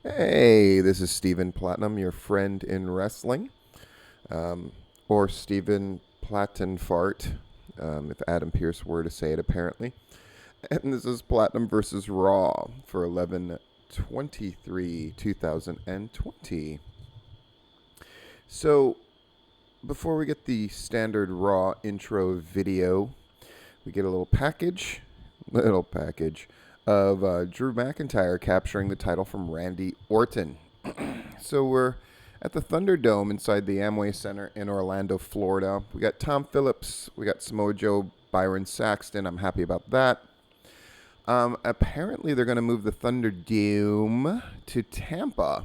Hey, this is Stephen Platinum, your friend in wrestling, um, or Stephen Plattenfart, if Adam Pearce were to say it, apparently. And this is Platinum versus Raw for 11/23, 2020. So, before we get the standard Raw intro video, we get a little package of Drew McIntyre capturing the title from Randy Orton. So we're at the Thunderdome inside the Amway Center in Orlando, Florida. We got Tom Phillips, we got Samoa Joe, Byron Saxton. I'm happy about that. Apparently, they're going to move the Thunderdome to Tampa,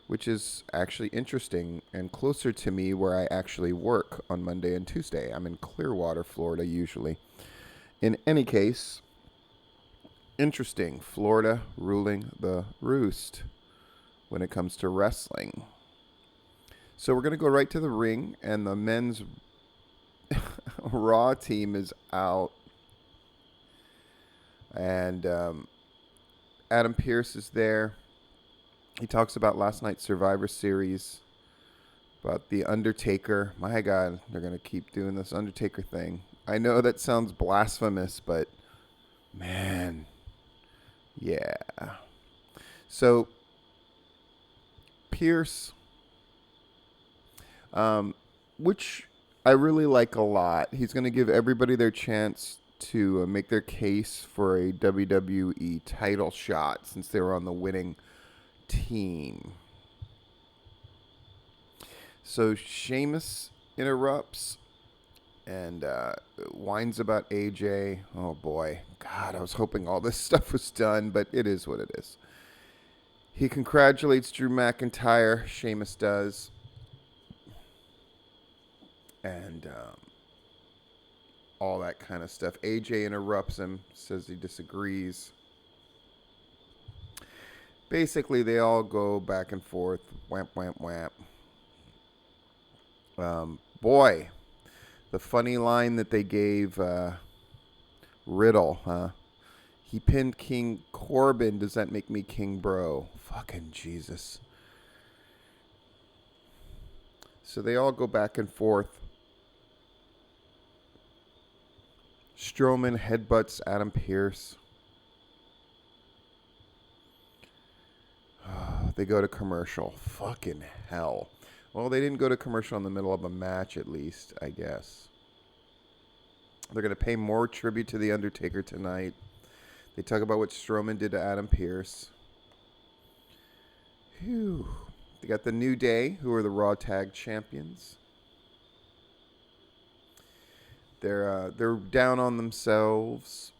which is actually interesting and closer to me where I actually work on Monday and Tuesday. I'm in Clearwater, Florida, usually. In any case, interesting. Florida ruling the roost when it comes to wrestling. So we're going to go right to the ring, and the men's Raw team is out. And Adam Pearce is there. He talks about last night's Survivor Series, about The Undertaker. My God, they're going to keep doing this Undertaker thing. I know that sounds blasphemous, but man, yeah. So, Pierce, which I really like a lot. He's going to give everybody their chance to make their case for a WWE title shot since they were on the winning team. So Sheamus interrupts and whines about AJ. Oh boy. God, I was hoping all this stuff was done, but it is what it is. He congratulates Drew McIntyre. Sheamus does. And all that kind of stuff. AJ interrupts him, says he disagrees. Basically, they all go back and forth. Whamp, whamp, whamp. Boy, the funny line that they gave Riddle, huh? He pinned King Corbin. Does that make me King Bro? Fucking Jesus. So they all go back and forth. Strowman headbutts Adam Pearce. They go to commercial. Fucking hell. Well, they didn't go to commercial in the middle of a match, at least, I guess. They're going to pay more tribute to The Undertaker tonight. They talk about what Strowman did to Adam Pearce. Phew. They got the New Day, who are the Raw Tag Champions. They're down on themselves.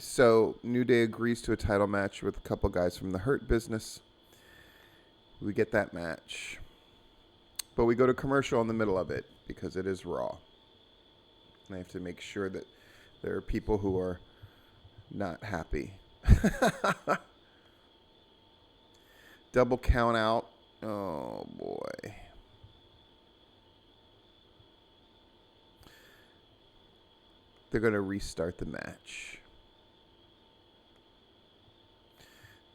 So New Day agrees to a title match with a couple guys from the Hurt Business. We get that match. But we go to commercial in the middle of it because it is Raw. And I have to make sure that there are people who are not happy. Double count out. Oh, boy. They're going to restart the match.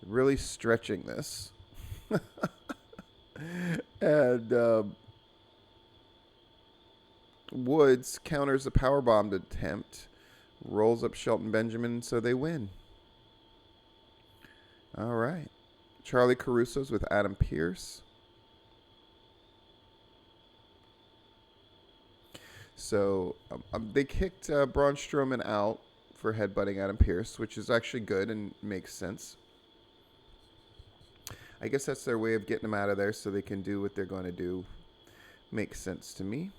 Really stretching this. And Woods counters a powerbomb attempt, rolls up Shelton Benjamin, so they win. All right. Charlie Caruso's with Adam Pearce. So they kicked Braun Strowman out for headbutting Adam Pearce, which is actually good and makes sense. I guess that's their way of getting him out of there so they can do what they're going to do. Makes sense to me.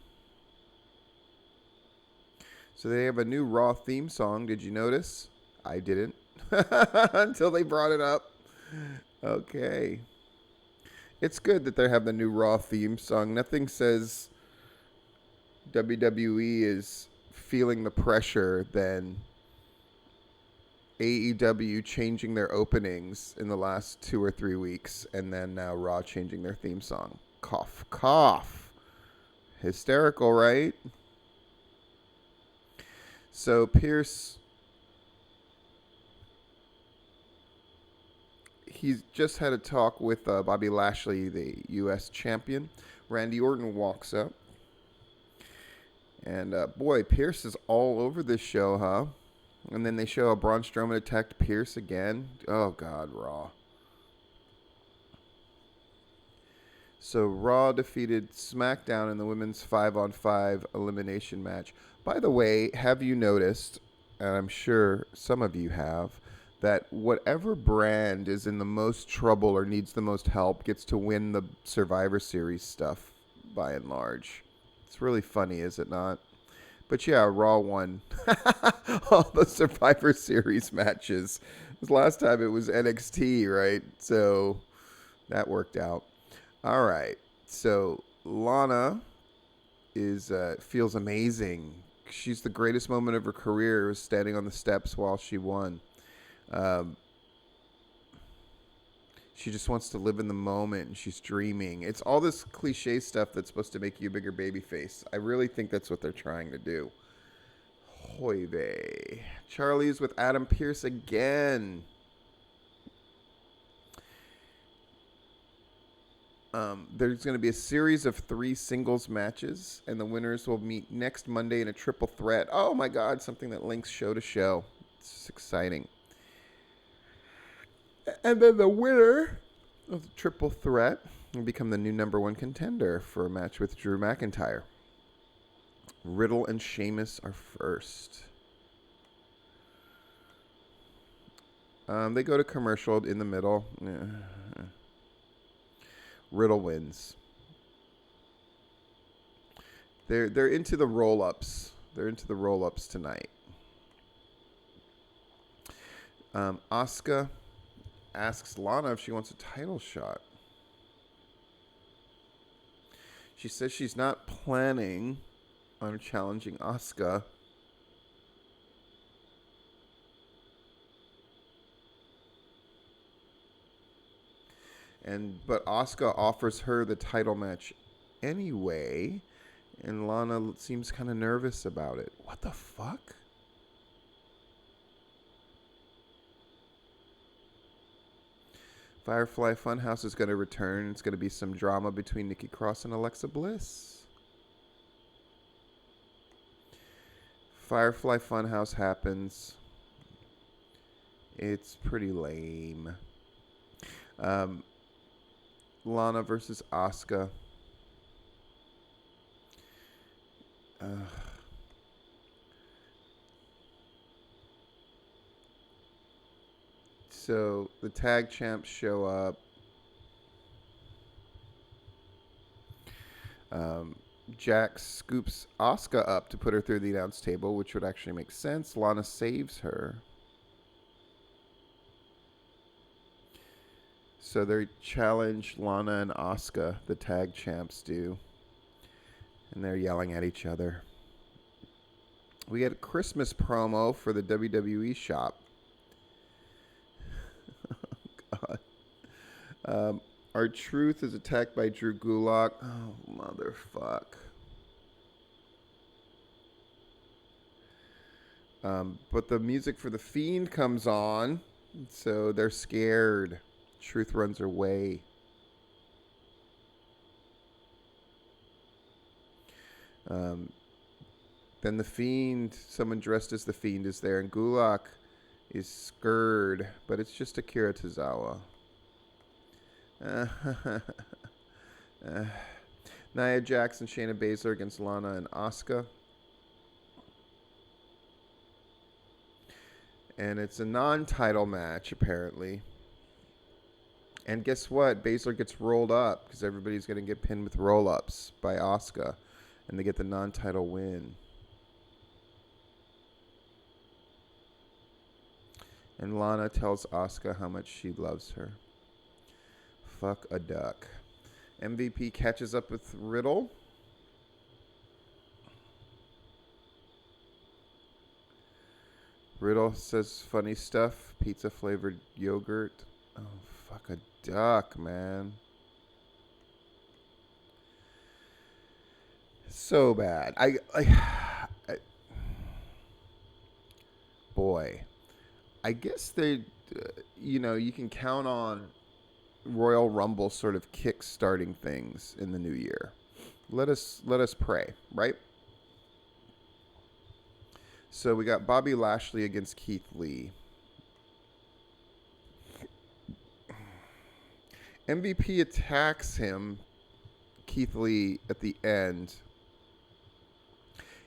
So they have a new Raw theme song. Did you notice? I didn't. Until they brought it up. Okay. It's good that they have the new Raw theme song. Nothing says WWE is feeling the pressure than AEW changing their openings in the last 2 or 3 weeks, and then now Raw changing their theme song. Cough, cough. Hysterical, right? So Pierce, he's just had a talk with Bobby Lashley, the U.S. champion. Randy Orton walks up. And boy, Pierce is all over this show, huh? And then they show how Braun Strowman attacked Pierce again. Oh, God, Raw. So Raw defeated SmackDown in the women's 5-on-5 elimination match. By the way, have you noticed, and I'm sure some of you have, that whatever brand is in the most trouble or needs the most help gets to win the Survivor Series stuff by and large? It's really funny, is it not? But yeah, Raw won all the Survivor Series matches. This last time it was NXT, right? So that worked out. All right. So Lana is feels amazing. She's the greatest moment of her career was standing on the steps while she won. Um, she just wants to live in the moment and she's dreaming. It's all this cliche stuff that's supposed to make you a bigger baby face. I really think that's what they're trying to do. Hoy vey. Charlie's with Adam Pearce again. There's going to be a series of 3 singles matches, and the winners will meet next Monday in a triple threat. Oh my God, something that links show to show. It's exciting. And then the winner of the triple threat will become the new #1 contender for a match with Drew McIntyre. Riddle and Sheamus are first. They go to commercial in the middle. Riddle wins. They're into the roll-ups. They're into the roll-ups tonight. Asuka asks Lana if she wants a title shot. She says she's not planning on challenging Asuka. But Asuka offers her the title match anyway, and Lana seems kind of nervous about it. What the fuck? Firefly Funhouse is going to return. It's going to be some drama between Nikki Cross and Alexa Bliss. Firefly Funhouse happens. It's pretty lame. Lana versus Asuka. So the tag champs show up. Jax scoops Asuka up to put her through the announce table, which would actually make sense. Lana saves her. So they challenge Lana and Asuka, the tag champs do. And they're yelling at each other. We get a Christmas promo for the WWE shop. Oh, God. R-Truth is attacked by Drew Gulak. Oh, motherfuck. But the music for The Fiend comes on, so they're scared. Truth runs away. Then the Fiend, someone dressed as the Fiend is there, and Gulak is scared, but it's just Akira Tozawa. Nia Jax and Shayna Baszler against Lana and Asuka. And it's a non-title match, apparently. And guess what? Baszler gets rolled up because everybody's going to get pinned with roll-ups by Asuka. And they get the non-title win. And Lana tells Asuka how much she loves her. Fuck a duck. MVP catches up with Riddle. Riddle says funny stuff. Pizza flavored yogurt. Oh, fuck a duck, man. So bad. I boy, I guess you can count on Royal Rumble sort of kick-starting things in the new year. Let us pray, right? So we got Bobby Lashley against Keith Lee. MVP attacks him, Keith Lee, at the end.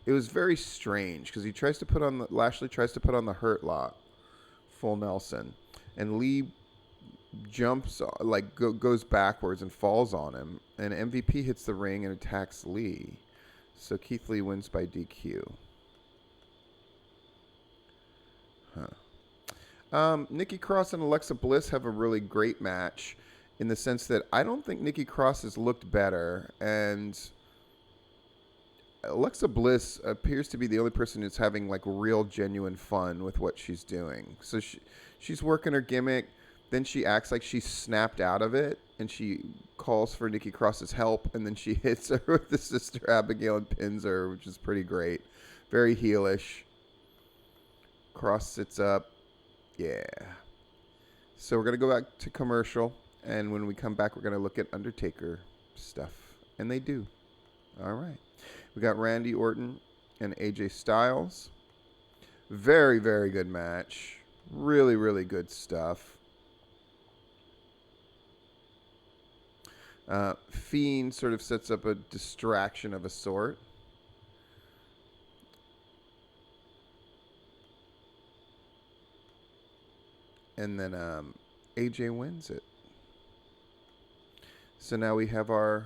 It was very strange because Lashley tries to put on the Hurt Lock, full Nelson, and Lee jumps goes backwards and falls on him, and MVP hits the ring and attacks Lee. So Keith Lee wins by DQ. Nikki Cross and Alexa Bliss have a really great match in the sense that I don't think Nikki Cross has looked better, and Alexa Bliss appears to be the only person who's having like real genuine fun with what she's doing. So she's working her gimmick, then she acts like she's snapped out of it, and she calls for Nikki Cross's help, and then she hits her with the Sister Abigail and pins her, which is pretty great. Very heelish. Cross sits up. Yeah. So we're going to go back to commercial, and when we come back, we're going to look at Undertaker stuff. And they do. All right. We got Randy Orton and AJ Styles. Very, very good match. Really, really good stuff. Fiend sort of sets up a distraction of a sort. And then AJ wins it. So now we have our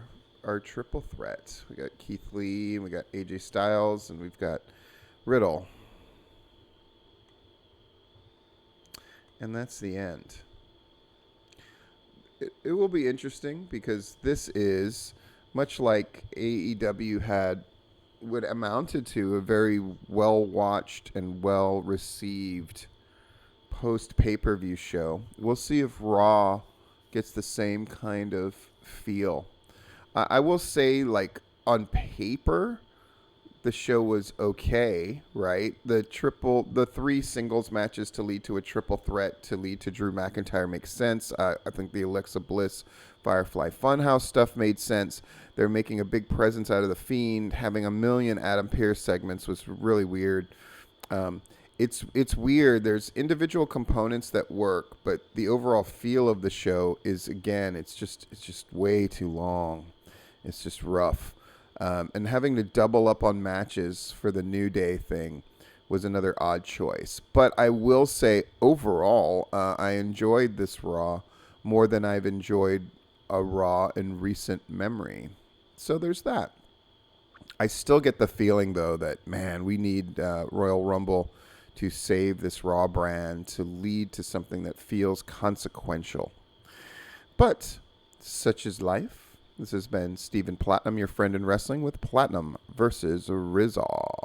triple threat. We got Keith Lee, and we got AJ Styles, and we've got Riddle. And that's the end. It will be interesting because this is, much like AEW had what amounted to a very well-watched and well-received post-pay-per-view show. We'll see if Raw gets the same kind of feel. I will say, like, on paper, the show was okay, right? The three singles matches to lead to a triple threat to lead to Drew McIntyre makes sense. I think the Alexa Bliss Firefly Funhouse stuff made sense. They're making a big presence out of The Fiend. Having a million Adam Pearce segments was really weird. It's weird. There's individual components that work, but the overall feel of the show is, again, it's just way too long. It's just rough. And having to double up on matches for the New Day thing was another odd choice. But I will say, overall, I enjoyed this Raw more than I've enjoyed a Raw in recent memory. So there's that. I still get the feeling, though, that, man, we need Royal Rumble to save this Raw brand, to lead to something that feels consequential. But such is life. This has been Stephen Platinum, your friend in wrestling, with Platinum versus Rizal.